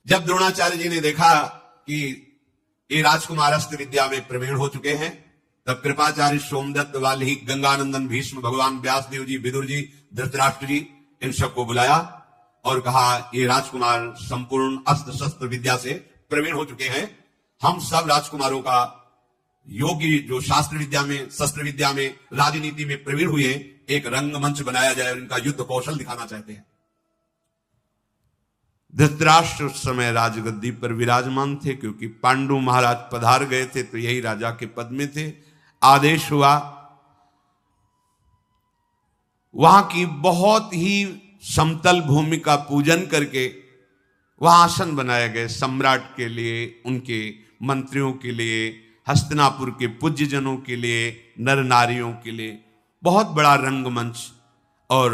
जब द्रोणाचार्य जी ने देखा कि ये राजकुमार अस्त्र विद्या में प्रवीण हो चुके हैं, तब कृपाचार्य, सोमदत्त, वाल्मीकि, गंगानंदन, भीष्म, भगवान व्यासदेव जी, विदुर जी, धृतराष्ट्र जी, इन सबको बुलाया और कहा ये राजकुमार संपूर्ण अस्त्र शस्त्र विद्या से प्रवीण हो चुके हैं। हम सब राजकुमारों का योगी जो शास्त्र विद्या में, शस्त्र विद्या में, राजनीति में प्रवीण हुए, एक रंगमंच बनाया जाए और इनका युद्ध कौशल दिखाना चाहते हैं। धृतराष्ट्र उस समय राजगद्दी पर विराजमान थे, क्योंकि पांडु महाराज पधार गए थे तो यही राजा के पद में थे। आदेश हुआ, वहां की बहुत ही समतल भूमि का पूजन करके वहां आसन बनाए गए सम्राट के लिए, उनके मंत्रियों के लिए, हस्तिनापुर के पूज्य जनों के लिए, नर नारियों के लिए बहुत बड़ा रंगमंच, और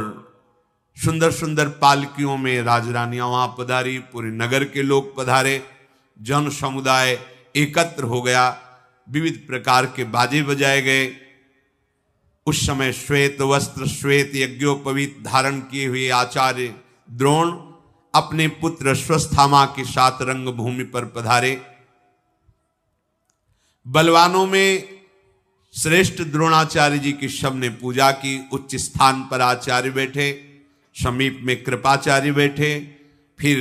सुंदर सुंदर पालकियों में राजरानियां वहां पधारी, पूरे नगर के लोग पधारे, जन समुदाय एकत्र हो गया, विविध प्रकार के बाजे बजाए गए। उस समय श्वेत वस्त्र, श्वेत यज्ञोपवीत धारण किए हुए आचार्य द्रोण अपने पुत्र अश्वत्थामा के साथ रंगभूमि पर पधारे। बलवानों में श्रेष्ठ द्रोणाचार्य जी की सबने पूजा की। उच्च स्थान पर आचार्य बैठे, समीप में कृपाचार्य बैठे, फिर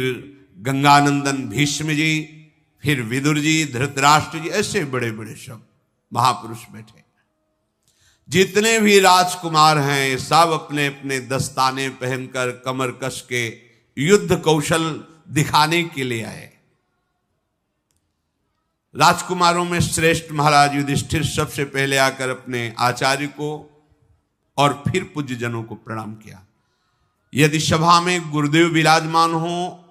गंगानंदन भीष्म जी, फिर विदुर जी, धृतराष्ट्र जी, ऐसे बड़े बड़े सब महापुरुष बैठे। जितने भी राजकुमार हैं सब अपने अपने दस्ताने पहनकर कमर कस के युद्ध कौशल दिखाने के लिए आए। राजकुमारों में श्रेष्ठ महाराज युधिष्ठिर सबसे पहले आकर अपने आचार्य को और फिर पूज्य जनों को प्रणाम किया। यदि सभा में गुरुदेव विराजमान हो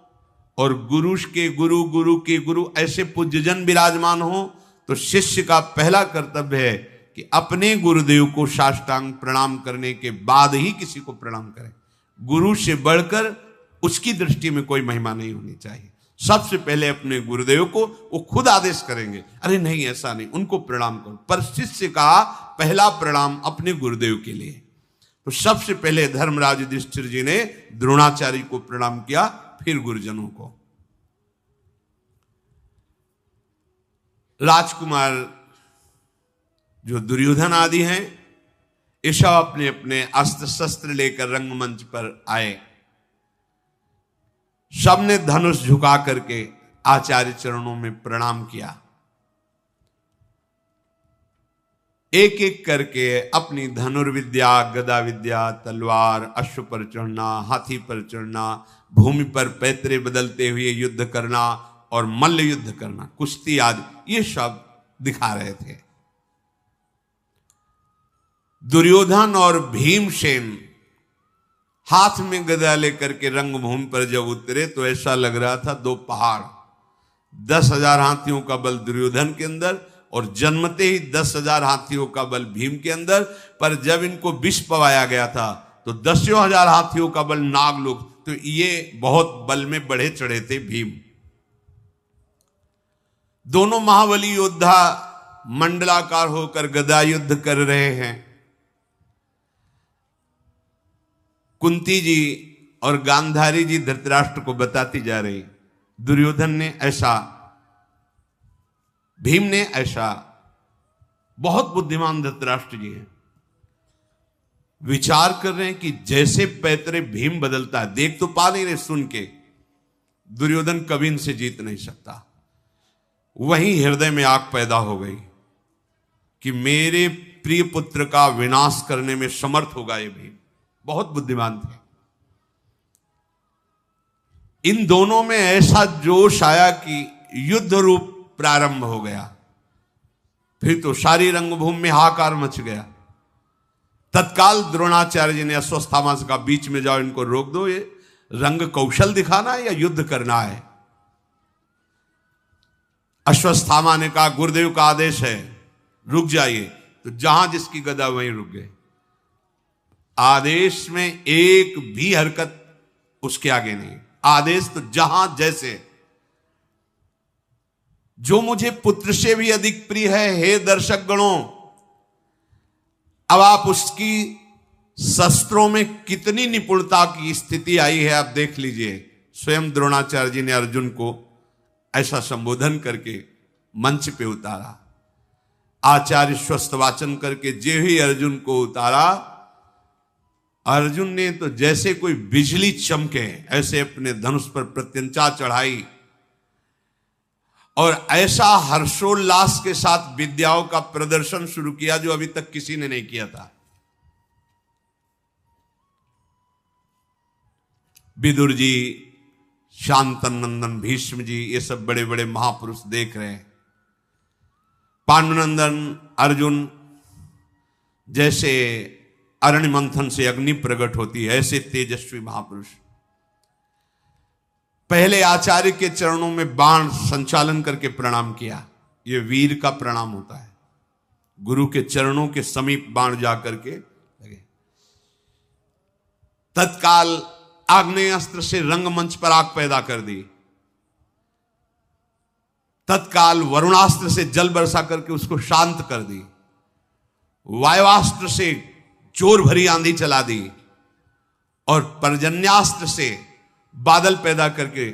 और गुरु के गुरु, गुरु के गुरु ऐसे पूज्यजन विराजमान हो, तो शिष्य का पहला कर्तव्य है कि अपने गुरुदेव को साष्टांग प्रणाम करने के बाद ही किसी को प्रणाम करें। गुरु से बढ़कर उसकी दृष्टि में कोई महिमा नहीं होनी चाहिए। सबसे पहले अपने गुरुदेव को, वो खुद आदेश करेंगे, अरे नहीं ऐसा नहीं, उनको प्रणाम करो। पर शिष्य का पहला प्रणाम अपने गुरुदेव के लिए। तो सबसे पहले धर्मराज युधिष्ठिर जी ने द्रोणाचार्य को प्रणाम किया, फिर गुरुजनों को। राजकुमार जो दुर्योधन आदि हैं, ये सब अपने अपने अस्त्र शस्त्र लेकर रंगमंच पर आए। सबने धनुष झुका करके आचार्य चरणों में प्रणाम किया। एक एक करके अपनी धनुर्विद्या, गदा विद्या, तलवार, अश्व पर चढ़ना, हाथी पर चढ़ना, भूमि पर पैतरे बदलते हुए युद्ध करना और मल्ल युद्ध करना, कुश्ती आदि, ये सब दिखा रहे थे। दुर्योधन और भीमसेन हाथ में गदा लेकर के रंगभूमि पर जब उतरे तो ऐसा लग रहा था दो पहाड़। 10,000 हाथियों का बल दुर्योधन के अंदर और जन्मते ही 10,000 हाथियों का बल भीम के अंदर। पर जब इनको विष पवाया गया था तो 10,000 हाथियों का बल नागलोक, तो ये बहुत बल में बढ़े चढ़े थे भीम। दोनों महाबली योद्धा मंडलाकार होकर गदा युद्ध कर रहे हैं। कुंती जी और गांधारी जी धृतराष्ट्र को बताती जा रही, दुर्योधन ने ऐसा, भीम ने ऐसा। बहुत बुद्धिमान धृतराष्ट्र जी हैं, विचार कर रहे हैं कि जैसे पैतरे भीम बदलता है, देख तो पा नहीं रहे, सुन के, दुर्योधन कभी इनसे जीत नहीं सकता। वहीं हृदय में आग पैदा हो गई कि मेरे प्रिय पुत्र का विनाश करने में समर्थ होगा ये भीम। बहुत बुद्धिमान थे। इन दोनों में ऐसा जोश आया कि युद्ध रूप प्रारंभ हो गया। फिर तो सारी रंगभूमि में हाहाकार मच गया। तत्काल द्रोणाचार्य जी ने अश्वत्थामा से कहा, बीच में जाओ, इनको रोक दो, ये रंग कौशल दिखाना है या युद्ध करना है। अश्वत्थामा ने कहा, गुरुदेव का आदेश है, रुक जाइए। तो जहां जिसकी गदा वहीं रुक गए। आदेश में एक भी हरकत उसके आगे नहीं। आदेश तो जहां जैसे। जो मुझे पुत्र से भी अधिक प्रिय है, हे दर्शक गणों, अब आप उसकी शस्त्रों में कितनी निपुणता की स्थिति आई है आप देख लीजिए। स्वयं द्रोणाचार्य जी ने अर्जुन को ऐसा संबोधन करके मंच पे उतारा। आचार्य स्वस्थ वाचन करके जे ही अर्जुन को उतारा, अर्जुन ने तो जैसे कोई बिजली चमके ऐसे अपने धनुष पर प्रत्यंचा चढ़ाई और ऐसा हर्षोल्लास के साथ विद्याओं का प्रदर्शन शुरू किया जो अभी तक किसी ने नहीं किया था। विदुर जी, शांतनंदन, भीष्म जी, ये सब बड़े बड़े महापुरुष देख रहे हैं। पांडुनंदन अर्जुन जैसे अरण्य मंथन से अग्नि प्रकट होती है, ऐसे तेजस्वी महापुरुष पहले आचार्य के चरणों में बाण संचालन करके प्रणाम किया। यह वीर का प्रणाम होता है, गुरु के चरणों के समीप बाण जाकर के लगे। तत्काल आग्नेय अस्त्र से रंगमंच पर आग पैदा कर दी। तत्काल वरुणास्त्र से जल बरसा करके उसको शांत कर दी। वायुवास्त्र से जोर भरी आंधी चला दी और पर्जन्यास्त्र से बादल पैदा करके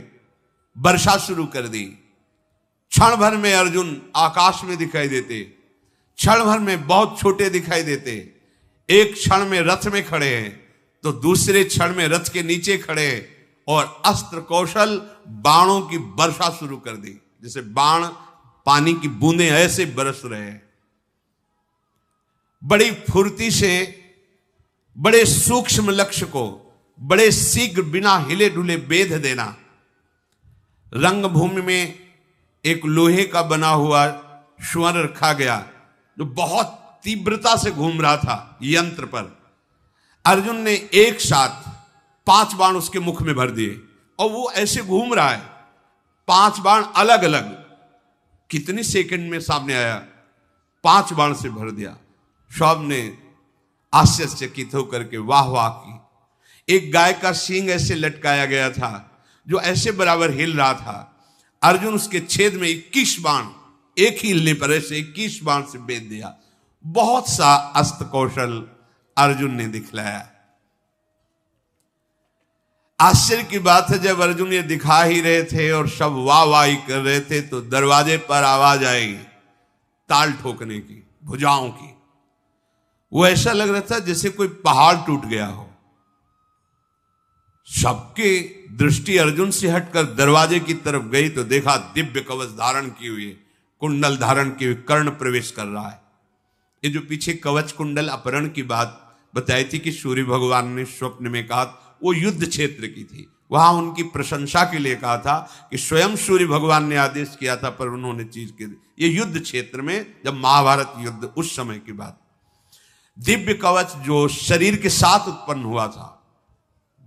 वर्षा शुरू कर दी। क्षण भर में अर्जुन आकाश में दिखाई देते, क्षण भर में बहुत छोटे दिखाई देते। एक क्षण में रथ में खड़े हैं तो दूसरे क्षण में रथ के नीचे खड़े और अस्त्र कौशल बाणों की वर्षा शुरू कर दी। जैसे बाण पानी की बूंदें ऐसे बरस रहे हैं। बड़ी फुर्ती से बड़े सूक्ष्म लक्ष्य को बड़े शीघ्र बिना हिले डुले बेध देना। रंगभूमि में एक लोहे का बना हुआ स्वर्ण रखा गया जो बहुत तीव्रता से घूम रहा था यंत्र पर। अर्जुन ने एक साथ 5 बाण उसके मुख में भर दिए और वो ऐसे घूम रहा है। 5 बाण अलग अलग, कितनी सेकंड में सामने आया, 5 बाण से भर दिया। सब ने आश्चर्यचकित होकर के वाह वाह की। एक गाय का सींग ऐसे लटकाया गया था जो ऐसे बराबर हिल रहा था। अर्जुन उसके छेद में 21 बाण एक ही हिलने पर ऐसे 21 बाण से बेच दिया। बहुत सा अस्त्र कौशल अर्जुन ने दिखलाया। आश्चर्य की बात है, जब अर्जुन ये दिखा ही रहे थे और सब वाह वाही कर रहे थे तो दरवाजे पर आवाज आई ताल ठोकने की, भुजाओं की। वो ऐसा लग रहा था जैसे कोई पहाड़ टूट गया हो। सबकी दृष्टि अर्जुन से हटकर दरवाजे की तरफ गई तो देखा दिव्य कवच धारण की हुई, कुंडल धारण की हुई कर्ण प्रवेश कर रहा है। ये जो पीछे कवच कुंडल अपहरण की बात बताई थी कि सूर्य भगवान ने स्वप्न में कहा, वो युद्ध क्षेत्र की थी। वहां उनकी प्रशंसा के लिए कहा था कि स्वयं सूर्य भगवान ने आदेश किया था पर उन्होंने चीज की। ये युद्ध क्षेत्र में जब महाभारत युद्ध उस समय की बात, दिव्य कवच जो शरीर के साथ उत्पन्न हुआ था,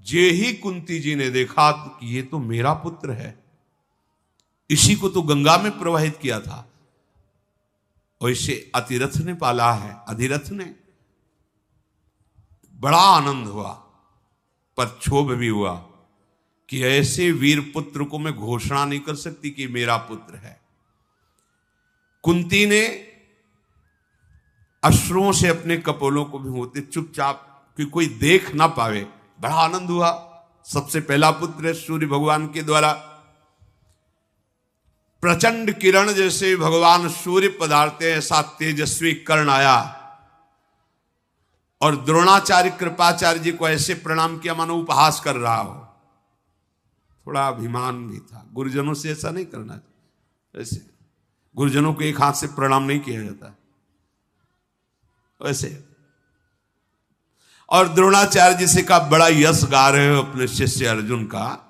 जे ही कुंती जी ने देखा कि ये तो मेरा पुत्र है, इसी को तो गंगा में प्रवाहित किया था और इसे अतिरथ ने पाला है। अधिरथ ने बड़ा आनंद हुआ पर क्षोभ भी हुआ कि ऐसे वीर पुत्र को मैं घोषणा नहीं कर सकती कि मेरा पुत्र है। कुंती ने अश्रुओं से अपने कपोलों को भी होते चुपचाप कि कोई देख ना पावे। बड़ा आनंद हुआ, सबसे पहला पुत्र है सूर्य भगवान के द्वारा। प्रचंड किरण जैसे भगवान सूर्य पधारते ऐसा तेजस्वी कर्ण आया और द्रोणाचार्य कृपाचार्य जी को ऐसे प्रणाम किया मानो उपहास कर रहा हो। थोड़ा अभिमान भी था। गुरुजनों से ऐसा नहीं करना चाहिए। ऐसे गुरुजनों को एक हाथ से प्रणाम नहीं किया जाता वैसे। और द्रोणाचार्य जी से का बड़ा यश गा रहे हो अपने शिष्य अर्जुन का।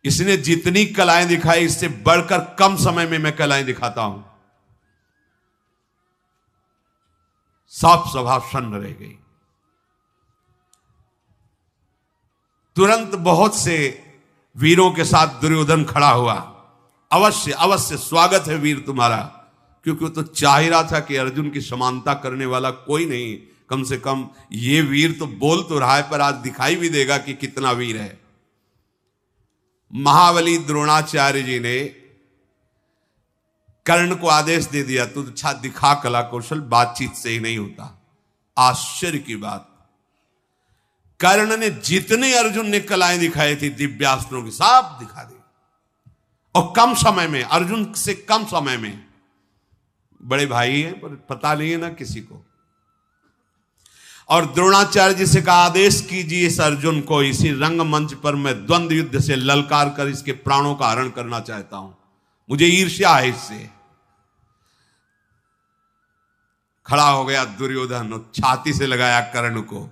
इसने जितनी कलाएं दिखाई इससे बढ़कर कम समय में मैं कलाएं दिखाता हूं। सब सभा सन्न रह गई। तुरंत बहुत से वीरों के साथ दुर्योधन खड़ा हुआ। अवश्य अवश्य स्वागत है वीर तुम्हारा, क्योंकि वो तो चाह ही रहा था कि अर्जुन की समानता करने वाला कोई नहीं, कम से कम ये वीर तो बोल तो रहा है पर आज दिखाई भी देगा कि कितना वीर है। महाबली द्रोणाचार्य जी ने कर्ण को आदेश दे दिया, तू अच्छा दिखा कला कौशल, बातचीत से ही नहीं होता। आश्चर्य की बात, कर्ण ने जितने अर्जुन ने कलाएं दिखाई थी दिव्यास्त्रों की सब दिखा दी, और कम समय में, अर्जुन से कम समय में। बड़े भाई हैं पर पता नहीं है ना किसी को। और द्रोणाचार्य जी से कहा आदेश कीजिए इस अर्जुन को, इसी रंगमंच पर मैं द्वंद्व युद्ध से ललकार कर इसके प्राणों का हरण करना चाहता हूं, मुझे ईर्ष्या है इससे। खड़ा हो गया दुर्योधन और छाती से लगाया कर्ण को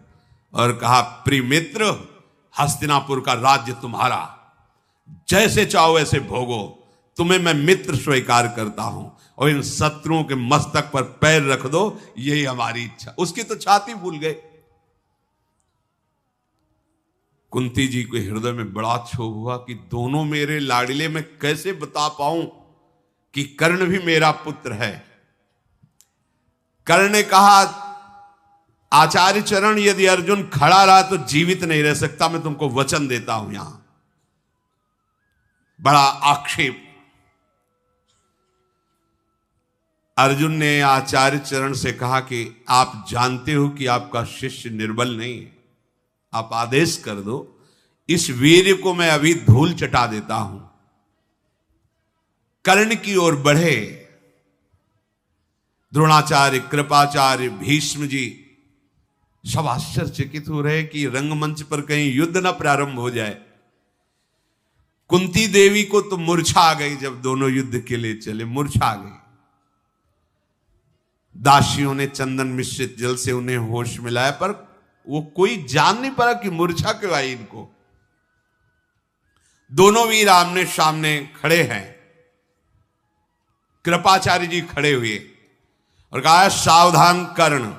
और कहा प्रिय मित्र, हस्तिनापुर का राज्य तुम्हारा, जैसे चाहो वैसे भोगो, तुम्हें मैं मित्र स्वीकार करता हूं, और इन शत्रुओं के मस्तक पर पैर रख दो, यही हमारी इच्छा। उसकी तो छाती भूल गए। कुंती जी के हृदय में बड़ा क्षोभ हुआ कि दोनों मेरे लाडले, मैं कैसे बता पाऊं कि कर्ण भी मेरा पुत्र है। कर्ण ने कहा आचार्य चरण, यदि अर्जुन खड़ा रहा तो जीवित नहीं रह सकता, मैं तुमको वचन देता हूं। यहां बड़ा आक्षेप। अर्जुन ने आचार्य चरण से कहा कि आप जानते हो कि आपका शिष्य निर्बल नहीं है, आप आदेश कर दो, इस वीर को मैं अभी धूल चटा देता हूं। कर्ण की ओर बढ़े द्रोणाचार्य, कृपाचार्य, भीष्म जी सब आश्चर्यचकित हो रहे कि रंगमंच पर कहीं युद्ध न प्रारंभ हो जाए। कुंती देवी को तो मूर्छा आ गई, जब दोनों युद्ध के लिए चले मूर्छा आ गई। दासियों ने चंदन मिश्रित जल से उन्हें होश मिलाया, पर वो कोई जान नहीं पाया कि मूर्छा क्यों आई इनको। दोनों वीर आमने सामने खड़े हैं। कृपाचार्य जी खड़े हुए और कहा सावधान कर्ण,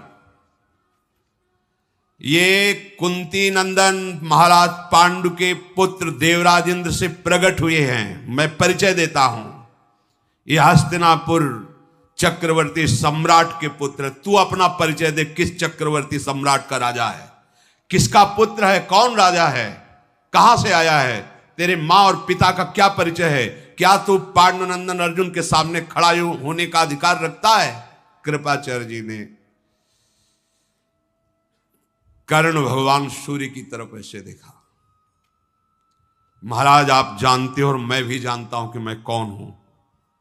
ये कुंती नंदन महाराज पांडु के पुत्र देवराज इंद्र से प्रकट हुए हैं। मैं परिचय देता हूं, ये हस्तिनापुर चक्रवर्ती सम्राट के पुत्र। तू अपना परिचय दे, किस चक्रवर्ती सम्राट का राजा है, किसका पुत्र है, कौन राजा है, कहां से आया है, तेरे मां और पिता का क्या परिचय है, क्या तू पांडुनंदन अर्जुन के सामने खड़ा होने का अधिकार रखता है। कृपाचार्य जी ने कर्ण भगवान सूर्य की तरफ ऐसे देखा, महाराज आप जानते हो और मैं भी जानता हूं कि मैं कौन हूं,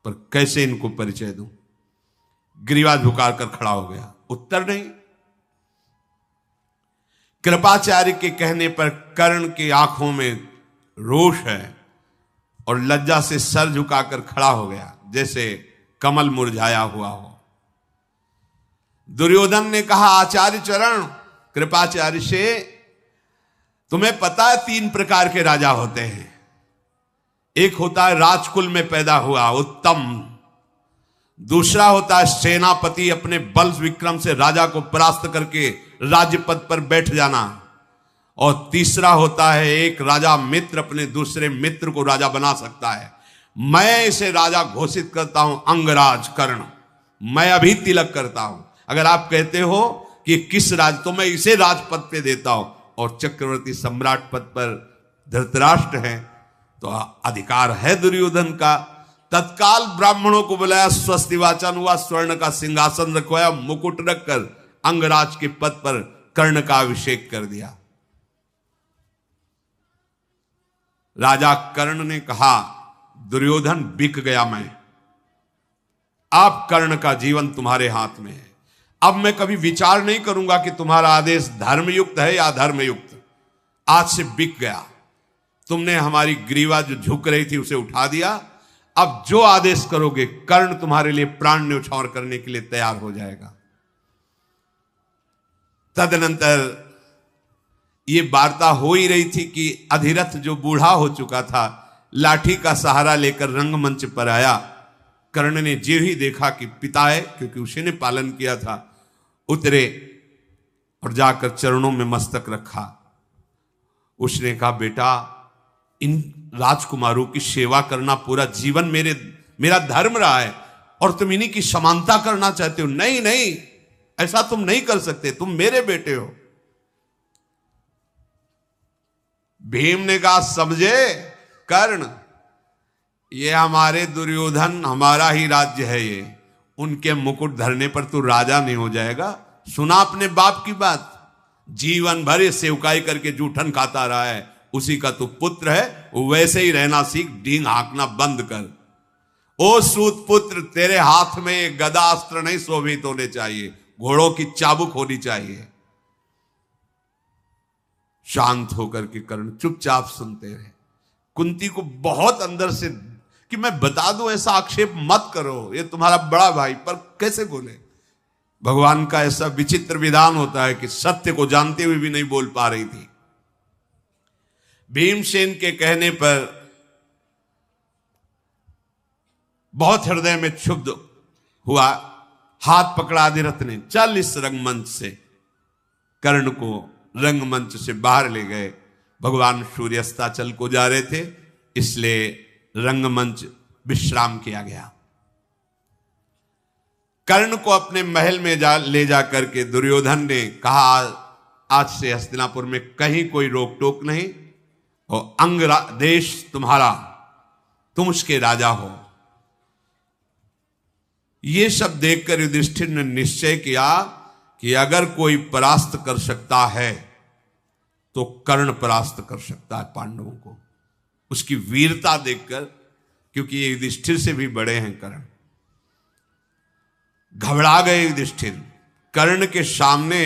पर कैसे इनको परिचय दूं। ग्रीवा झुका कर खड़ा हो गया, उत्तर नहीं। कृपाचार्य के कहने पर कर्ण की आंखों में रोष है और लज्जा से सर झुकाकर खड़ा हो गया, जैसे कमल मुरझाया हुआ हो। दुर्योधन ने कहा आचार्य चरण, कृपाचार्य से, तुम्हें पता है 3 प्रकार के राजा होते हैं। एक होता है राजकुल में पैदा हुआ उत्तम, दूसरा होता है सेनापति, अपने बल विक्रम से राजा को परास्त करके राज्य पद पर बैठ जाना, और तीसरा होता है एक राजा मित्र अपने दूसरे मित्र को राजा बना सकता है। मैं इसे राजा घोषित करता हूं अंगराज कर्ण, मैं अभी तिलक करता हूं। अगर आप कहते हो कि किस राज, तो मैं इसे राजपद पे देता हूं, और चक्रवर्ती सम्राट पद पर धृतराष्ट्र है, तो अधिकार है दुर्योधन का। तत्काल ब्राह्मणों को बुलाया, स्वस्ति वाचन हुआ, स्वर्ण का सिंहासन रखवाया, मुकुट रखकर अंगराज के पद पर कर्ण का अभिषेक कर दिया। राजा कर्ण ने कहा दुर्योधन बिक गया मैं, अब कर्ण का जीवन तुम्हारे हाथ में है। अब मैं कभी विचार नहीं करूंगा कि तुम्हारा आदेश धर्मयुक्त है या अधर्मयुक्त, आज से बिक गया। तुमने हमारी ग्रीवा जो झुक रही थी उसे उठा दिया, अब जो आदेश करोगे कर्ण तुम्हारे लिए प्राण न्यौछावर करने के लिए तैयार हो जाएगा। तदनंतर ये वार्ता हो ही रही थी कि अधिरथ जो बूढ़ा हो चुका था लाठी का सहारा लेकर रंगमंच पर आया। कर्ण ने जो ही देखा कि पिता है, क्योंकि उसी ने पालन किया था, उतरे और जाकर चरणों में मस्तक रखा। उसने कहा बेटा, इन राजकुमारों की सेवा करना पूरा जीवन मेरा धर्म रहा है, और तुम इन्हीं की समानता करना चाहते हो। नहीं नहीं, ऐसा तुम नहीं कर सकते, तुम मेरे बेटे हो। भीम ने कहा समझे कर्ण, ये हमारे दुर्योधन, हमारा ही राज्य है ये, उनके मुकुट धरने पर तू राजा नहीं हो जाएगा। सुना अपने बाप की बात, जीवन भर ये सेवकाई करके जूठन खाता रहा है, उसी का तू पुत्र है, वैसे ही रहना सीख, डींग हाँकना बंद कर। ओ सूत पुत्र, तेरे हाथ में गदा अस्त्र नहीं शोभित होने चाहिए, घोड़ों की चाबुक होनी चाहिए। शांत होकर के कर्ण चुपचाप सुनते रहे। कुंती को बहुत अंदर से कि मैं बता दूं, ऐसा आक्षेप मत करो, ये तुम्हारा बड़ा भाई, पर कैसे बोले। भगवान का ऐसा विचित्र विधान होता है कि सत्य को जानते हुए भी नहीं बोल पा रही थी। भीमसेन के कहने पर बहुत हृदय में क्षुब्ध हुआ, हाथ पकड़ा अधिरथ ने, चल इस रंगमंच से। कर्ण को रंगमंच से बाहर ले गए। भगवान सूर्यास्ताचल को जा रहे थे, इसलिए रंगमंच विश्राम किया गया। कर्ण को अपने महल में ले जा करके दुर्योधन ने कहा, आज से हस्तिनापुर में कहीं कोई रोक टोक नहीं, और अंग देश तुम्हारा, तुम उसके राजा हो। ये सब देखकर युधिष्ठिर ने निश्चय किया कि अगर कोई परास्त कर सकता है तो कर्ण परास्त कर सकता है पांडवों को। उसकी वीरता देखकर, क्योंकि ये युधिष्ठिर से भी बड़े हैं कर्ण। घबरा गए युधिष्ठिर, कर्ण के सामने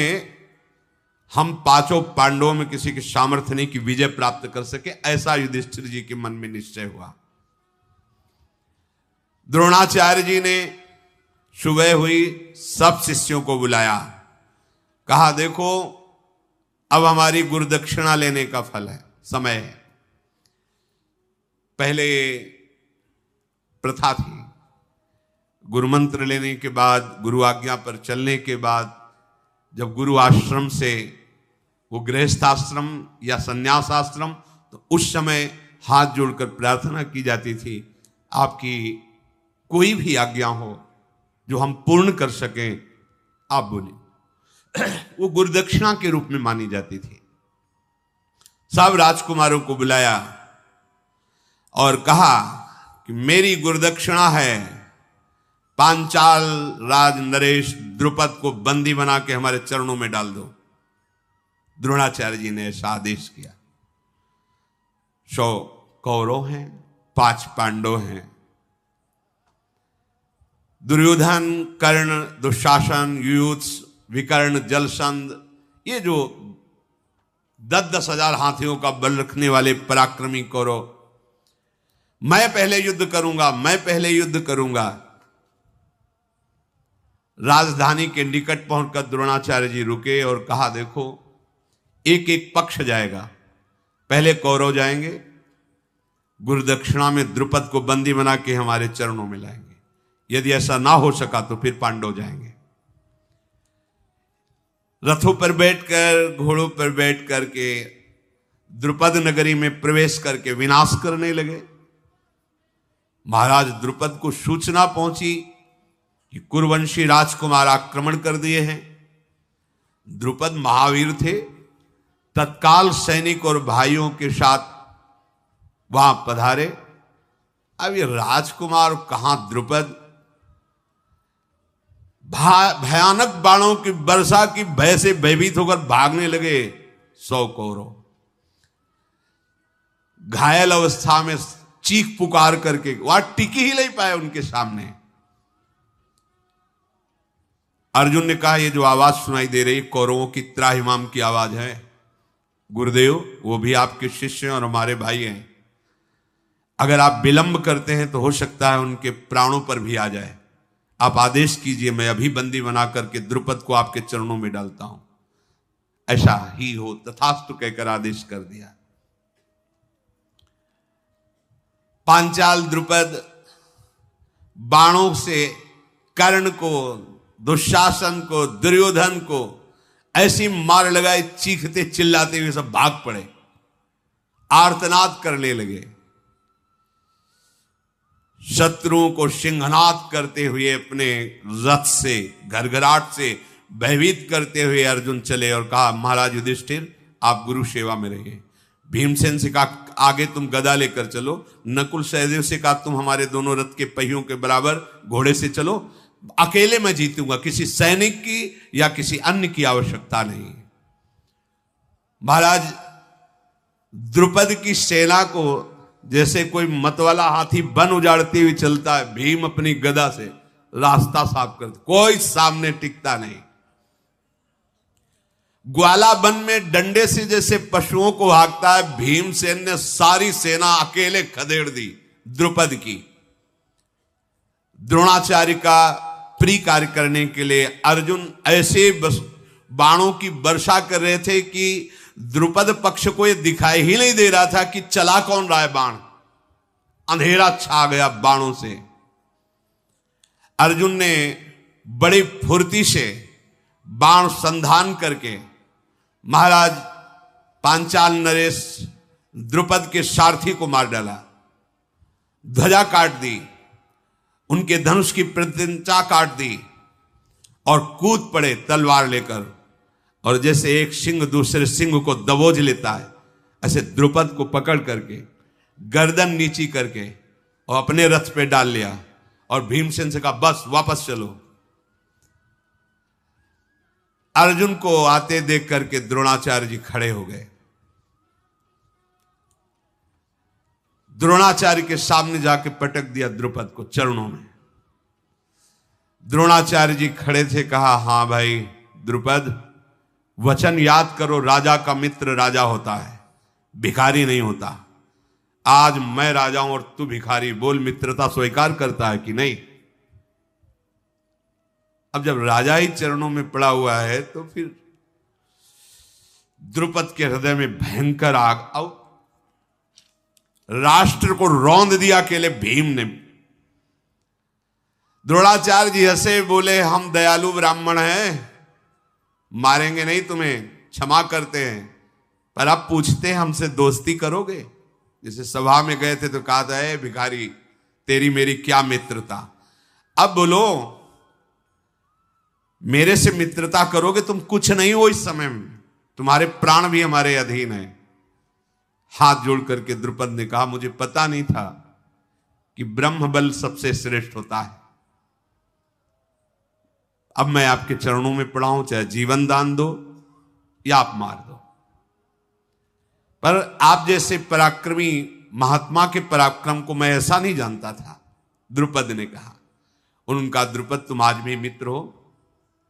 हम पांचों पांडवों में किसी के सामर्थ्य नहीं कि विजय प्राप्त कर सके, ऐसा युधिष्ठिर जी के मन में निश्चय हुआ। द्रोणाचार्य जी ने सुबह हुई सब शिष्यों को बुलाया, कहा देखो अब हमारी गुरुदक्षिणा लेने का फल है, समय है। पहले प्रथा थी, गुरु मंत्र लेने के बाद, गुरु आज्ञा पर चलने के बाद, जब गुरु आश्रम से वो गृहस्थाश्रम या संन्यासाश्रम, तो उस समय हाथ जोड़कर प्रार्थना की जाती थी, आपकी कोई भी आज्ञा हो जो हम पूर्ण कर सकें, आप बोलिए। वो गुरुदक्षिणा के रूप में मानी जाती थी। सब राजकुमारों को बुलाया और कहा कि मेरी गुरुदक्षिणा है, पांचाल राज नरेश द्रुपद को बंदी बना के हमारे चरणों में डाल दो। द्रोणाचार्य जी ने ऐसा आदेश किया। 100 कौरव हैं, 5 पांडव हैं। दुर्योधन, कर्ण, दुशासन, युयुत्स, विकर्ण, जलसंध, ये जो 10-10 हजार हाथियों का बल रखने वाले पराक्रमी कौरव, मैं पहले युद्ध करूंगा, मैं पहले युद्ध करूंगा। राजधानी के निकट पहुंचकर द्रोणाचार्य जी रुके और कहा देखो, एक एक पक्ष जाएगा, पहले कौरव जाएंगे, गुरुदक्षिणा में द्रुपद को बंदी बना के हमारे चरणों में लाएंगे। यदि ऐसा ना हो सका तो फिर पांडव जाएंगे। रथों पर बैठकर, घोड़ों पर बैठ करके द्रुपद नगरी में प्रवेश करके विनाश करने लगे। महाराज द्रुपद को सूचना पहुंची कि कुरुवंशी राजकुमार आक्रमण कर दिए हैं। द्रुपद महावीर थे, तत्काल सैनिक और भाइयों के साथ वहां पधारे। अब ये राजकुमार कहां द्रुपद, भयानक बाणों की वर्षा की भय से भयभीत होकर भागने लगे 100 कौरव। घायल अवस्था में चीख पुकार करके वहां टिकी ही नहीं पाए उनके सामने। अर्जुन ने कहा, ये जो आवाज सुनाई दे रही कौरवों की त्राहिमाम की आवाज है। गुरुदेव, वो भी आपके शिष्य हैं और हमारे भाई हैं, अगर आप विलंब करते हैं तो हो सकता है उनके प्राणों पर भी आ जाए। आप आदेश कीजिए, मैं अभी बंदी बना करके द्रुपद को आपके चरणों में डालता हूं। ऐसा ही हो, तथास्तु कहकर आदेश कर दिया। पांचाल द्रुपद बाणों से कर्ण को, दुशासन को, दुर्योधन को ऐसी मार लगाए, चीखते चिल्लाते हुए सब भाग पड़े, आर्तनाद करने लगे। शत्रुओं को सिंहनाद करते हुए अपने रथ से, घरघराट से भयभीत करते हुए अर्जुन चले और कहा, महाराज युधिष्ठिर, आप गुरु सेवा में रहिए। भीमसेन से कहा, आगे तुम गदा लेकर चलो। नकुल सहदेव से कहा, तुम हमारे दोनों रथ के पहियों के बराबर घोड़े से चलो। अकेले मैं जीतूंगा, किसी सैनिक की या किसी अन्य की आवश्यकता नहीं। महाराज द्रुपद की सेना को जैसे कोई मतवाला हाथी वन उजाड़ते हुए चलता है, भीम अपनी गदा से रास्ता साफ करते, कोई सामने टिकता नहीं। ग्वाला वन में डंडे से जैसे पशुओं को भागता है, भीमसेन ने सारी सेना अकेले खदेड़ दी द्रुपद की। द्रोणाचार्य का प्री कार्य करने के लिए अर्जुन ऐसे बाणों की वर्षा कर रहे थे कि द्रुपद पक्ष को यह दिखाई ही नहीं दे रहा था कि चला कौन रहा है बाण। अंधेरा छा गया बाणों से। अर्जुन ने बड़ी फुर्ती से बाण संधान करके महाराज पांचाल नरेश द्रुपद के सारथी को मार डाला, ध्वजा काट दी, उनके धनुष की प्रतिष्ठा काट दी और कूद पड़े तलवार लेकर। और जैसे एक सिंह दूसरे सिंह को दबोच लेता है, ऐसे द्रुपद को पकड़ करके गर्दन नीची करके और अपने रथ पे डाल लिया और भीमसेन से कहा बस वापस चलो। अर्जुन को आते देख करके द्रोणाचार्य जी खड़े हो गए। द्रोणाचार्य के सामने जाके पटक दिया द्रुपद को चरणों में। द्रोणाचार्य जी खड़े थे, कहा हां भाई द्रुपद, वचन याद करो, राजा का मित्र राजा होता है, भिखारी नहीं होता। आज मैं राजा हूं और तू भिखारी, बोल मित्रता स्वीकार करता है कि नहीं? अब जब राजा ही चरणों में पड़ा हुआ है तो फिर द्रुपद के हृदय में भयंकर आग, अब राष्ट्र को रौंद दिया अकेले भीम ने। द्रोणाचार्य जी हंसे, बोले हम दयालु ब्राह्मण हैं, मारेंगे नहीं तुम्हें, क्षमा करते हैं, पर अब पूछते हैं हमसे दोस्ती करोगे? जैसे सभा में गए थे तो कहा था ए भिखारी तेरी मेरी क्या मित्रता, अब बोलो मेरे से मित्रता करोगे? तुम कुछ नहीं हो इस समय में, तुम्हारे प्राण भी हमारे अधीन है। हाथ जोड़ करके द्रुपद ने कहा मुझे पता नहीं था कि ब्रह्म बल सबसे श्रेष्ठ होता है। अब मैं आपके चरणों में पड़ा हूं, चाहे जीवन दान दो या आप मार दो, पर आप जैसे पराक्रमी महात्मा के पराक्रम को मैं ऐसा नहीं जानता था। द्रुपद ने कहा। उनका द्रुपद तुम आज भी मित्र हो,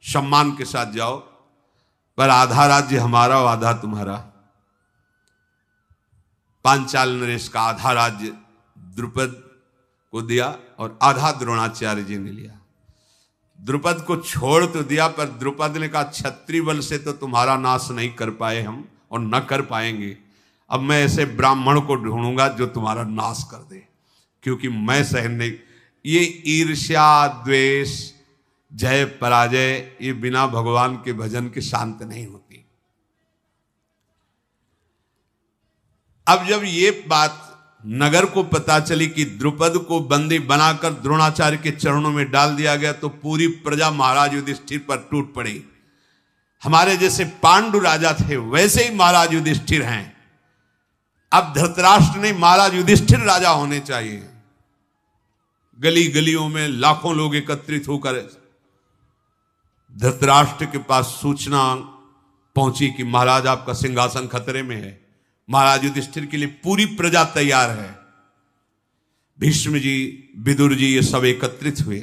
सम्मान के साथ जाओ, पर आधा राज्य हमारा और आधा तुम्हारा। पांचाल नरेश का आधा राज्य द्रुपद को दिया और आधा द्रोणाचार्य जी ने लिया। द्रुपद को छोड़ तो दिया, पर द्रुपद ने कहा क्षत्रिय बल से तो तुम्हारा नाश नहीं कर पाए हम और न कर पाएंगे। अब मैं ऐसे ब्राह्मण को ढूंढूंगा जो तुम्हारा नाश कर दे, क्योंकि मैं सहन नहीं। ये ईर्ष्या द्वेष जय पराजय ये बिना भगवान के भजन के शांत नहीं होती। अब जब ये बात नगर को पता चली कि द्रुपद को बंदी बनाकर द्रोणाचार्य के चरणों में डाल दिया गया, तो पूरी प्रजा महाराज युधिष्ठिर पर टूट पड़ी। हमारे जैसे पांडु राजा थे वैसे ही महाराज युधिष्ठिर हैं। अब धृतराष्ट्र नहीं, महाराज युधिष्ठिर राजा होने चाहिए। गली गलियों में लाखों लोग एकत्रित होकर धृतराष्ट्र के पास सूचना पहुंची कि महाराज आपका सिंहासन खतरे में है। महाराज युधिष्ठिर के लिए पूरी प्रजा तैयार है। भीष्म जी, विदुर जी ये सब एकत्रित हुए।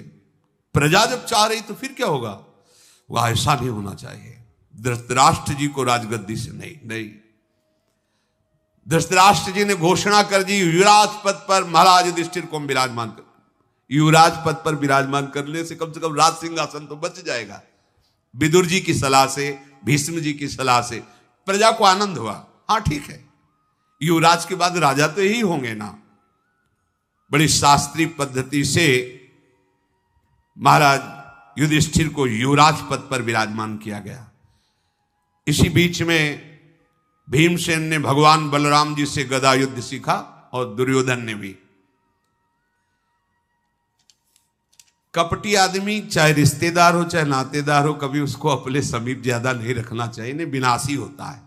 प्रजा जब चाह रही तो फिर क्या होगा? वह ऐसा नहीं होना चाहिए। धृतराष्ट्र जी को राजगद्दी से नहीं। धृतराष्ट्र जी ने घोषणा कर दी युवराज पद पर महाराज युधिष्ठिर को विराजमान कर। युवराज पद पर विराजमान करने से कम राज सिंहासन तो बच जाएगा। विदुर जी की सलाह से, भीष्म जी की सलाह से प्रजा को आनंद हुआ। हाँ ठीक है, युवराज के बाद राजा तो यही होंगे ना। बड़ी शास्त्रीय पद्धति से महाराज युधिष्ठिर को युवराज पद पर विराजमान किया गया। इसी बीच में भीमसेन ने भगवान बलराम जी से गदा युद्ध सीखा और दुर्योधन ने भी। कपटी आदमी चाहे रिश्तेदार हो चाहे नातेदार हो, कभी उसको अपने समीप ज्यादा नहीं रखना चाहिए, नहीं विनाशी होता है।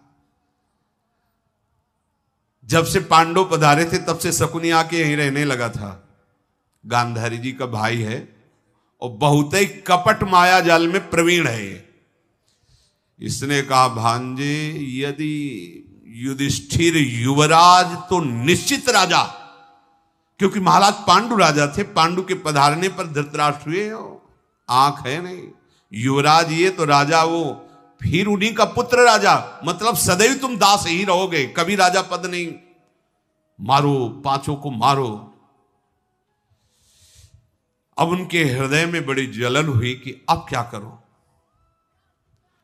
जब से पांडव पधारे थे तब से शकुनी आके यहीं रहने लगा था। गांधारी जी का भाई है और बहुत ही कपट माया जाल में प्रवीण है। इसने कहा भांजे यदि युधिष्ठिर युवराज तो निश्चित राजा, क्योंकि महाराज पांडु राजा थे, पांडु के पधारने पर धृतराष्ट्र हुए हो, आंख है नहीं, युवराज ये तो राजा वो, फिर उन्हीं का पुत्र राजा, मतलब सदैव तुम दास ही रहोगे, कभी राजा पद नहीं, मारो पांचों को मारो। अब उनके हृदय में बड़ी जलन हुई कि अब क्या करो।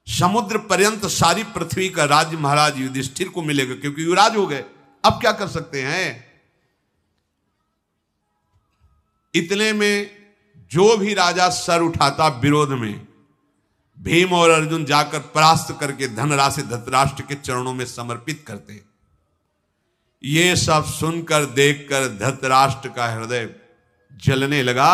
समुद्र पर्यंत सारी पृथ्वी का राज्य महाराज युधिष्ठिर को मिलेगा, क्योंकि युवराज हो गए, अब क्या कर सकते हैं। इतने में जो भी राजा सर उठाता विरोध में, भीम और अर्जुन जाकर परास्त करके धनराशि धृतराष्ट्र के चरणों में समर्पित करते। ये सब सुनकर देखकर धृतराष्ट्र का हृदय जलने लगा।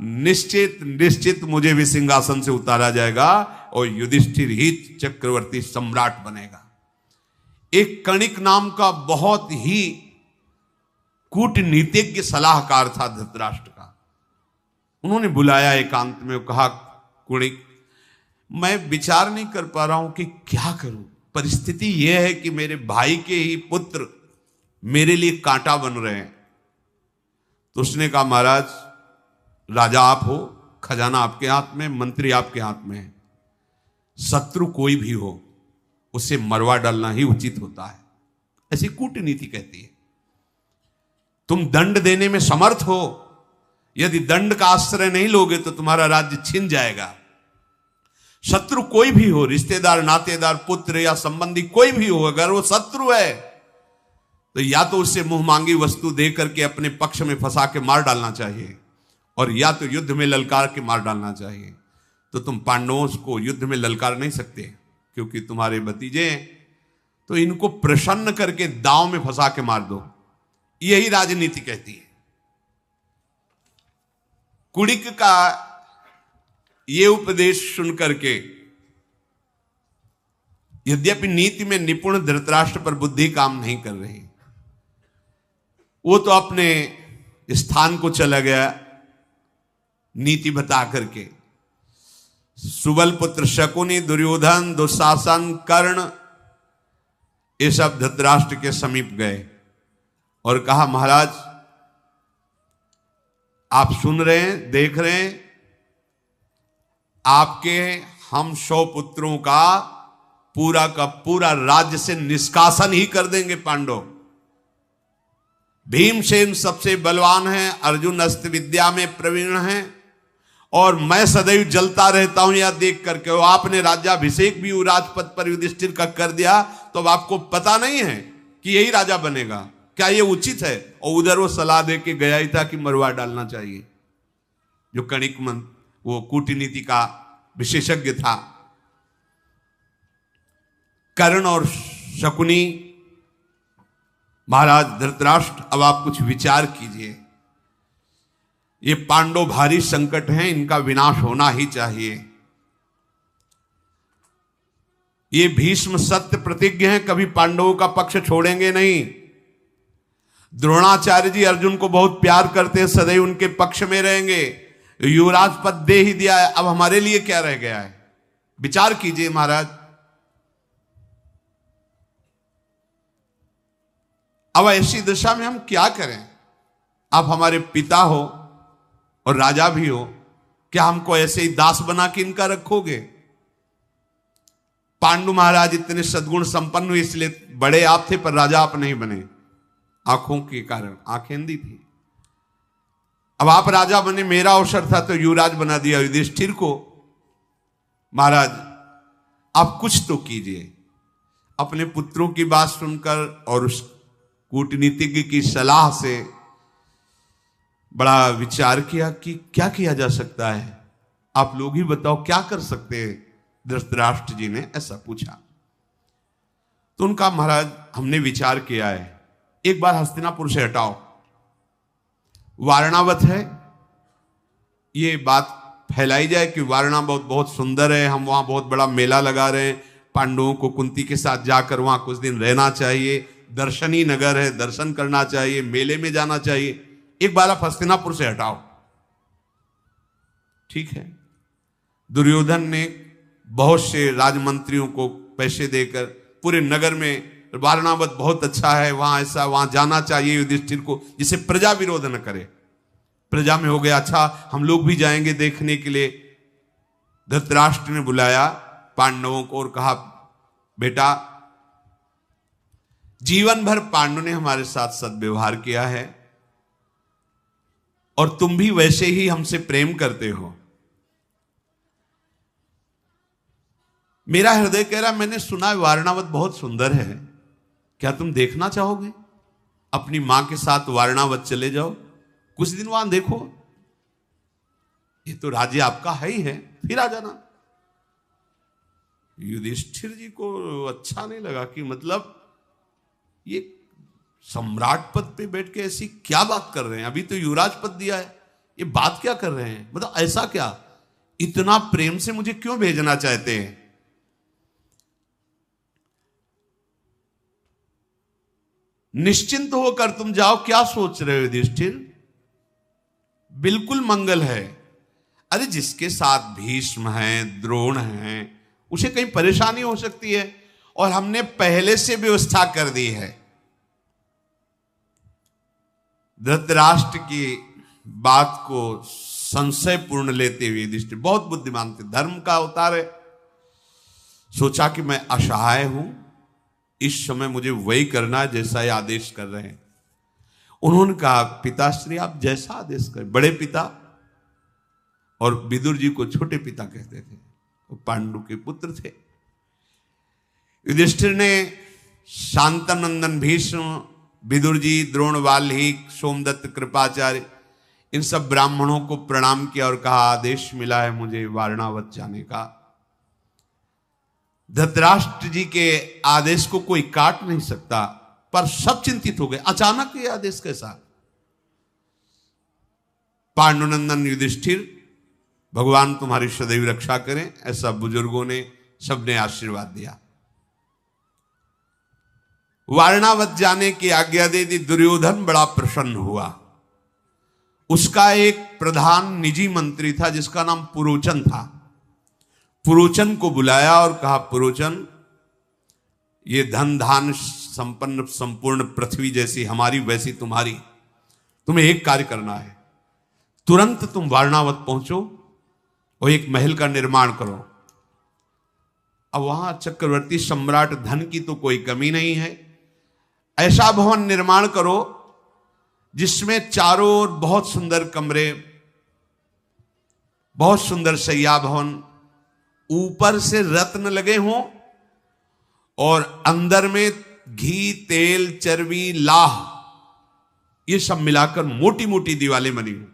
निश्चित निश्चित मुझे भी सिंहासन से उतारा जाएगा और युधिष्ठिर ही चक्रवर्ती सम्राट बनेगा। एक कणिक नाम का बहुत ही कूटनीतिज्ञ सलाहकार था धृतराष्ट्र का। उन्होंने बुलाया एकांत में, कहा कुणिक मैं विचार नहीं कर पा रहा हूं कि क्या करूं, परिस्थिति यह है कि मेरे भाई के ही पुत्र मेरे लिए कांटा बन रहे हैं। तो उसने कहा महाराज राजा आप हो, खजाना आपके हाथ में, मंत्री आपके हाथ में है, शत्रु कोई भी हो उसे मरवा डालना ही उचित होता है, ऐसी कूटनीति कहती है। तुम दंड देने में समर्थ हो, यदि दंड का आश्रय नहीं लोगे तो तुम्हारा राज्य छिन जाएगा। शत्रु कोई भी हो, रिश्तेदार नातेदार पुत्र या संबंधी कोई भी हो, अगर वो शत्रु है तो या तो उससे मुंह मांगी वस्तु दे करके अपने पक्ष में फंसा के मार डालना चाहिए, और या तो युद्ध में ललकार के मार डालना चाहिए। तो तुम पांडवों को युद्ध में ललकार नहीं सकते क्योंकि तुम्हारे भतीजे हैं, तो इनको प्रसन्न करके दांव में फंसा के मार दो, यही राजनीति कहती है। कुणिक का ये उपदेश सुन करके यद्यपि नीति में निपुण धृतराष्ट्र पर बुद्धि काम नहीं कर रही, वो तो अपने स्थान को चला गया नीति बता करके। सुबल पुत्र शकुनी, दुर्योधन, दुशासन, कर्ण, ये सब धृतराष्ट्र के समीप गए और कहा महाराज आप सुन रहे हैं, देख रहे हैं, आपके हम 100 पुत्रों का पूरा राज्य से निष्कासन ही कर देंगे पांडव। भीमसेन सबसे बलवान है, अर्जुन अस्त्र विद्या में प्रवीण है, और मैं सदैव जलता रहता हूं यह देख करके। आपने राज्याभिषेक भी राजपद पर युधिष्ठिर का कर दिया, तो अब आपको पता नहीं है कि यही राजा बनेगा, क्या यह उचित है। और उधर वो सलाह दे के गया ही था कि मरवा डालना चाहिए, जो कणिक मन वो कूटनीति का विशेषज्ञ था। कर्ण और शकुनी, महाराज धृतराष्ट्र अब आप कुछ विचार कीजिए, ये पांडव भारी संकट हैं, इनका विनाश होना ही चाहिए। ये भीष्म सत्य प्रतिज्ञ हैं, कभी पांडवों का पक्ष छोड़ेंगे नहीं। द्रोणाचार्य जी अर्जुन को बहुत प्यार करते हैं, सदैव उनके पक्ष में रहेंगे। युवराज पद दे ही दिया है, अब हमारे लिए क्या रह गया है, विचार कीजिए महाराज। अब ऐसी दशा में हम क्या करें। आप हमारे पिता हो और राजा भी हो, क्या हमको ऐसे ही दास बना के इनका रखोगे। पांडु महाराज इतने सद्गुण संपन्न हुए, इसलिए बड़े आप थे पर राजा आप नहीं बने, आंखों के कारण, आंखें अंधी थी। अब आप राजा बने, मेरा अवसर था तो युवराज बना दिया युधिष्ठिर को। महाराज आप कुछ तो कीजिए। अपने पुत्रों की बात सुनकर और उस कूटनीतिज्ञ की सलाह से बड़ा विचार किया कि क्या किया जा सकता है, आप लोग ही बताओ क्या कर सकते हैं। धृतराष्ट्र जी ने ऐसा पूछा तो उनका महाराज हमने विचार किया है, एक बार हस्तिनापुर से हटाओ, वारणावत है, ये बात फैलाई जाए कि वारणावत बहुत सुंदर है, हम वहां बहुत बड़ा मेला लगा रहे हैं, पांडवों को कुंती के साथ जाकर वहां कुछ दिन रहना चाहिए, दर्शनी नगर है, दर्शन करना चाहिए, मेले में जाना चाहिए, एक बार आप हस्तिनापुर से हटाओ। ठीक है। दुर्योधन ने बहुत से राजमंत्रियों को पैसे देकर पूरे नगर में वारणावत बहुत अच्छा है, वहां ऐसा, वहां जाना चाहिए युधिष्ठिर को, जिसे प्रजा विरोध न करे। प्रजा में हो गया अच्छा, हम लोग भी जाएंगे देखने के लिए। धृतराष्ट्र ने बुलाया पांडवों को और कहा, बेटा जीवन भर पांडव ने हमारे साथ सद्व्यवहार किया है और तुम भी वैसे ही हमसे प्रेम करते हो। मेरा हृदय कह रहा, मैंने सुना है वारणावत बहुत सुंदर है, क्या तुम देखना चाहोगे? अपनी मां के साथ वारणावत चले जाओ, कुछ दिन वहां देखो, ये तो राज्य आपका है ही है, फिर आ जाना। युधिष्ठिर जी को अच्छा नहीं लगा कि मतलब ये सम्राट पद पे बैठ के ऐसी क्या बात कर रहे हैं, अभी तो युवराज पद दिया है, ये बात क्या कर रहे हैं, मतलब ऐसा क्या, इतना प्रेम से मुझे क्यों भेजना चाहते हैं? निश्चिंत होकर तुम जाओ, क्या सोच रहे हो युधिष्ठिर, बिल्कुल मंगल है। अरे जिसके साथ भीष्म हैं, द्रोण हैं, उसे कहीं परेशानी हो सकती है, और हमने पहले से व्यवस्था कर दी है। धृतराष्ट्र की बात को संशयपूर्ण लेते हुए युधिष्ठिर बहुत बुद्धिमान थे, धर्म का अवतार है, सोचा कि मैं असहाय हूं, इस समय मुझे वही करना है जैसा ये आदेश कर रहे हैं। उन्होंने कहा, पिताश्री आप जैसा आदेश करें। बड़े पिता, और विदुर जी को छोटे पिता कहते थे, वो पांडु के पुत्र थे। युधिष्ठिर ने शांतनंदन भीष्म, विदुर जी, द्रोण, वाल्मीकि, सोमदत्त, कृपाचार्य, इन सब ब्राह्मणों को प्रणाम किया और कहा, आदेश मिला है मुझे वारणावत जाने का। धृतराष्ट्र जी के आदेश को कोई काट नहीं सकता, पर सब चिंतित हो गए, अचानक ये आदेश कैसा? पांडुनंदन युधिष्ठिर, भगवान तुम्हारी सदैव रक्षा करें, ऐसा बुजुर्गों ने सबने आशीर्वाद दिया। वारणावत जाने की आज्ञा दे दी। दुर्योधन बड़ा प्रसन्न हुआ। उसका एक प्रधान निजी मंत्री था जिसका नाम पुरोचन था। पुरोचन को बुलाया और कहा, पुरोचन, ये धन धान संपन्न संपूर्ण पृथ्वी जैसी हमारी वैसी तुम्हारी, तुम्हें एक कार्य करना है, तुरंत तुम वारणावत पहुंचो और एक महल का निर्माण करो। अब वहां चक्रवर्ती सम्राट धन की तो कोई कमी नहीं है, ऐसा भवन निर्माण करो जिसमें चारों ओर बहुत सुंदर कमरे, बहुत सुंदर शैया भवन, ऊपर से रत्न लगे हों और अंदर में घी, तेल, चर्बी, लाह, ये सब मिलाकर मोटी मोटी दीवारें बनी हो,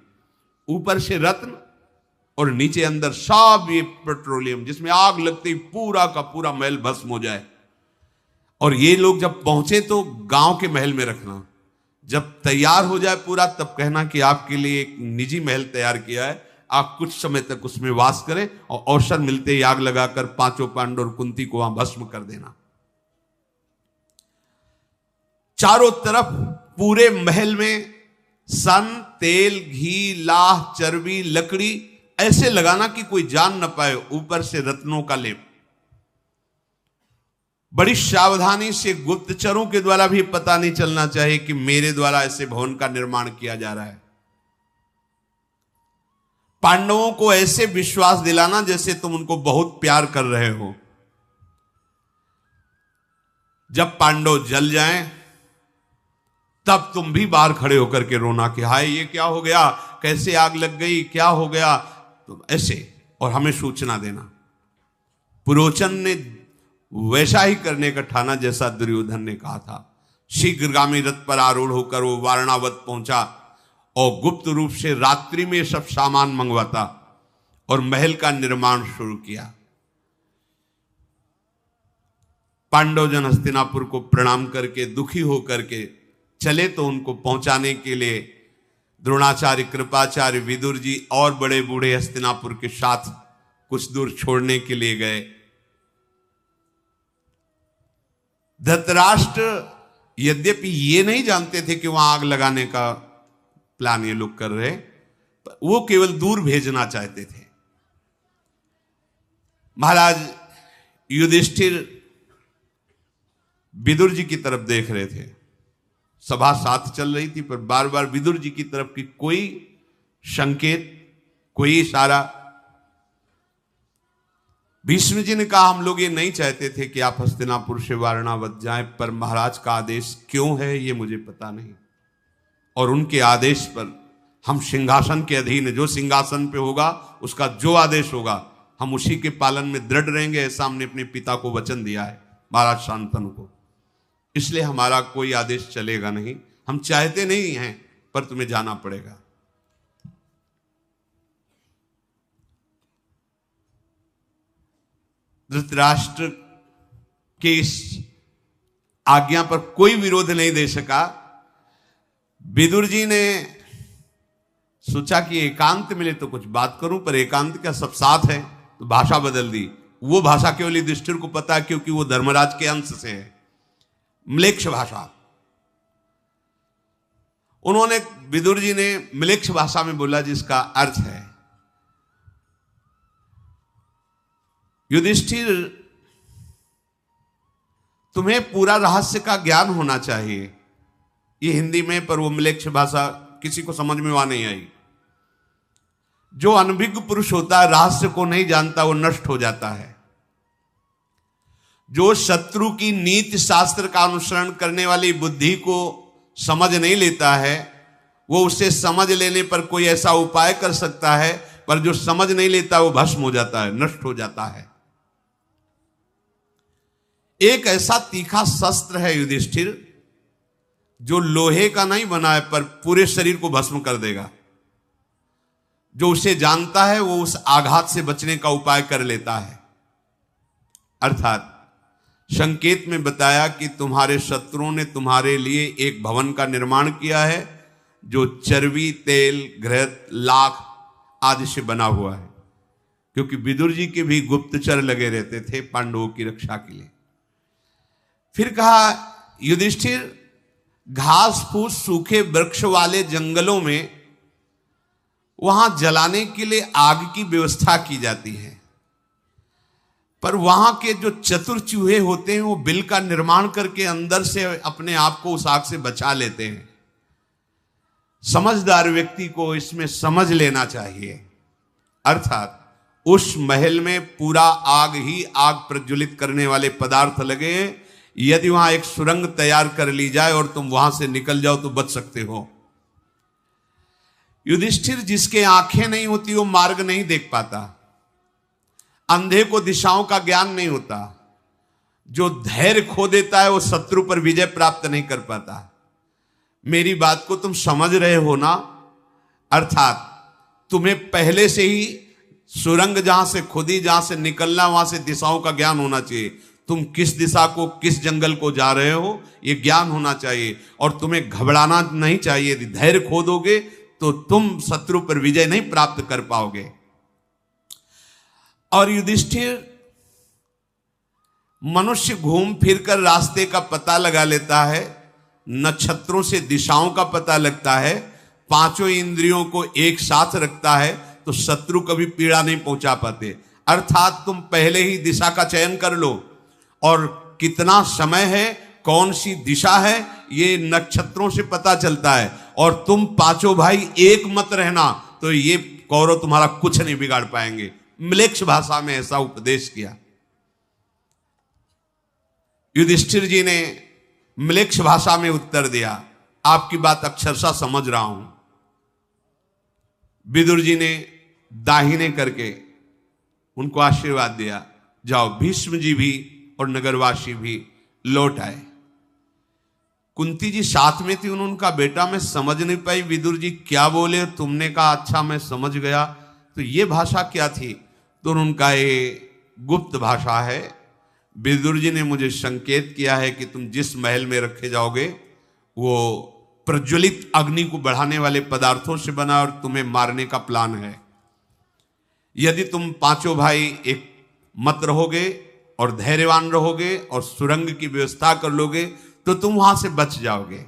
ऊपर से रत्न और नीचे अंदर सब ये पेट्रोलियम, जिसमें आग लगते ही पूरा का पूरा महल भस्म हो जाए। और ये लोग जब पहुंचे तो गांव के महल में रखना, जब तैयार हो जाए पूरा तब कहना कि आपके लिए एक निजी महल तैयार किया है, आप कुछ समय तक उसमें वास करें और अवसर मिलते ही आग लगाकर पांचों पांडव और कुंती को वहां भस्म कर देना। चारों तरफ पूरे महल में सन, तेल, घी, लाह, चर्बी, लकड़ी ऐसे लगाना कि कोई जान न पाए, ऊपर से रत्नों का लेप। बड़ी सावधानी से, गुप्तचरों के द्वारा भी पता नहीं चलना चाहिए कि मेरे द्वारा ऐसे भवन का निर्माण किया जा रहा है। पांडवों को ऐसे विश्वास दिलाना जैसे तुम उनको बहुत प्यार कर रहे हो। जब पांडव जल जाएं तब तुम भी बाहर खड़े होकर के रोना कि हाय ये क्या हो गया, कैसे आग लग गई, क्या हो गया, तो ऐसे, और हमें सूचना देना। पुरोचन ने वैसा ही करने का ठाना जैसा दुर्योधन ने कहा था। शीघ्रगामी रथ पर आरूढ़ होकर वो वारणावत पहुंचा और गुप्त रूप से रात्रि में सब सामान मंगवाता और महल का निर्माण शुरू किया। पांडवजन हस्तिनापुर को प्रणाम करके दुखी होकर के चले तो उनको पहुंचाने के लिए द्रोणाचार्य, कृपाचार्य, विदुर जी और बड़े बूढ़े हस्तिनापुर के साथ कुछ दूर छोड़ने के लिए गए। धृतराष्ट्र यद्यपि ये नहीं जानते थे कि वहां आग लगाने का प्लान ये लोग कर रहे, वो केवल दूर भेजना चाहते थे। महाराज युधिष्ठिर विदुर जी की तरफ देख रहे थे। सभा साथ चल रही थी, पर बार बार विदुर जी की तरफ की कोई संकेत, कोई इशारा। भीष्म जी ने कहा, हम लोग ये नहीं चाहते थे कि आप हस्तिनापुर से वारणावत जाएं, पर महाराज का आदेश क्यों है ये मुझे पता नहीं, और उनके आदेश पर हम सिंहासन के अधीन, जो सिंहासन पे होगा उसका जो आदेश होगा हम उसी के पालन में दृढ़ रहेंगे, ऐसा हमने अपने पिता को वचन दिया है, महाराज शांतनु को। इसलिए हमारा कोई आदेश चलेगा नहीं, हम चाहते नहीं हैं पर तुम्हें जाना पड़ेगा। धृतराष्ट्र के इस आज्ञा पर कोई विरोध नहीं दे सका। विदुर जी ने सोचा कि एकांत मिले तो कुछ बात करूं, पर एकांत का सब साथ है, तो भाषा बदल दी। वो भाषा केवल युधिष्ठिर को पता है क्योंकि वो धर्मराज के अंश से है, म्लेच्छ भाषा। उन्होंने, विदुर जी ने म्लेच्छ भाषा में बोला जिसका अर्थ है, युधिष्ठिर तुम्हें पूरा रहस्य का ज्ञान होना चाहिए। ये हिंदी में, पर वो म्लेच्छ भाषा किसी को समझ में वहां नहीं आई। जो अनभिज्ञ पुरुष होता है, रहस्य को नहीं जानता, वो नष्ट हो जाता है। जो शत्रु की नीति शास्त्र का अनुसरण करने वाली बुद्धि को समझ नहीं लेता है, वो उसे समझ लेने पर कोई ऐसा उपाय कर सकता है, पर जो समझ नहीं लेता वो भस्म हो जाता है, नष्ट हो जाता है। एक ऐसा तीखा शस्त्र है युधिष्ठिर, जो लोहे का नहीं बना है पर पूरे शरीर को भस्म कर देगा। जो उसे जानता है वो उस आघात से बचने का उपाय कर लेता है। अर्थात संकेत में बताया कि तुम्हारे शत्रुओं ने तुम्हारे लिए एक भवन का निर्माण किया है, जो चर्बी, तेल, घृत, लाख आदि से बना हुआ है, क्योंकि विदुर जी के भी गुप्तचर लगे रहते थे पांडवों की रक्षा के लिए। फिर कहा, युधिष्ठिर घास फूस सूखे वृक्ष वाले जंगलों में वहां जलाने के लिए आग की व्यवस्था की जाती है, पर वहां के जो चतुर चूहे होते हैं वो बिल का निर्माण करके अंदर से अपने आप को उस आग से बचा लेते हैं। समझदार व्यक्ति को इसमें समझ लेना चाहिए। अर्थात उस महल में पूरा आग ही आग प्रज्वलित करने वाले पदार्थ लगे हैं। यदि वहां एक सुरंग तैयार कर ली जाए और तुम वहां से निकल जाओ तो बच सकते हो। युधिष्ठिर जिसके आंखें नहीं होती वो मार्ग नहीं देख पाता, अंधे को दिशाओं का ज्ञान नहीं होता, जो धैर्य खो देता है वो शत्रु पर विजय प्राप्त नहीं कर पाता। मेरी बात को तुम समझ रहे हो ना? अर्थात तुम्हें पहले से ही सुरंग जहां से खुदी, जहां से निकलना, वहां से दिशाओं का ज्ञान होना चाहिए। तुम किस दिशा को, किस जंगल को जा रहे हो, यह ज्ञान होना चाहिए। और तुम्हें घबराना नहीं चाहिए। यदि धैर्य खो दोगे तो तुम शत्रु पर विजय नहीं प्राप्त कर पाओगे। और युधिष्ठिर मनुष्य घूम फिरकर रास्ते का पता लगा लेता है, नक्षत्रों से दिशाओं का पता लगता है, पांचों इंद्रियों को एक साथ रखता है, तो शत्रु कभी पीड़ा नहीं पहुंचा पाते। अर्थात तुम पहले ही दिशा का चयन कर लो, और कितना समय है, कौन सी दिशा है, ये नक्षत्रों से पता चलता है। और तुम पांचों भाई एक मत रहना, तो ये कौरव तुम्हारा कुछ नहीं बिगाड़ पाएंगे। म्लेच्छ भाषा में ऐसा उपदेश किया। युधिष्ठिर जी ने म्लेच्छ भाषा में उत्तर दिया, आपकी बात अक्षरशः समझ रहा हूं। विदुर जी ने दाहिने करके उनको आशीर्वाद दिया, जाओ। भीष्म जी भी और नगरवासी भी लौट आए। कुंती जी साथ में थी। उनका बेटा, मैं समझ नहीं पाई विदुर जी क्या बोले, तुमने कहा अच्छा मैं समझ गया, तो ये भाषा क्या थी? तो उनका ये गुप्त भाषा है। विदुर जी ने मुझे संकेत किया है कि तुम जिस महल में रखे जाओगे वो प्रज्वलित अग्नि को बढ़ाने वाले पदार्थों से बना, और तुम्हें मारने का प्लान है। यदि तुम पांचों भाई एक मत रहोगे और धैर्यवान रहोगे और सुरंग की व्यवस्था कर लोगे तो तुम वहां से बच जाओगे।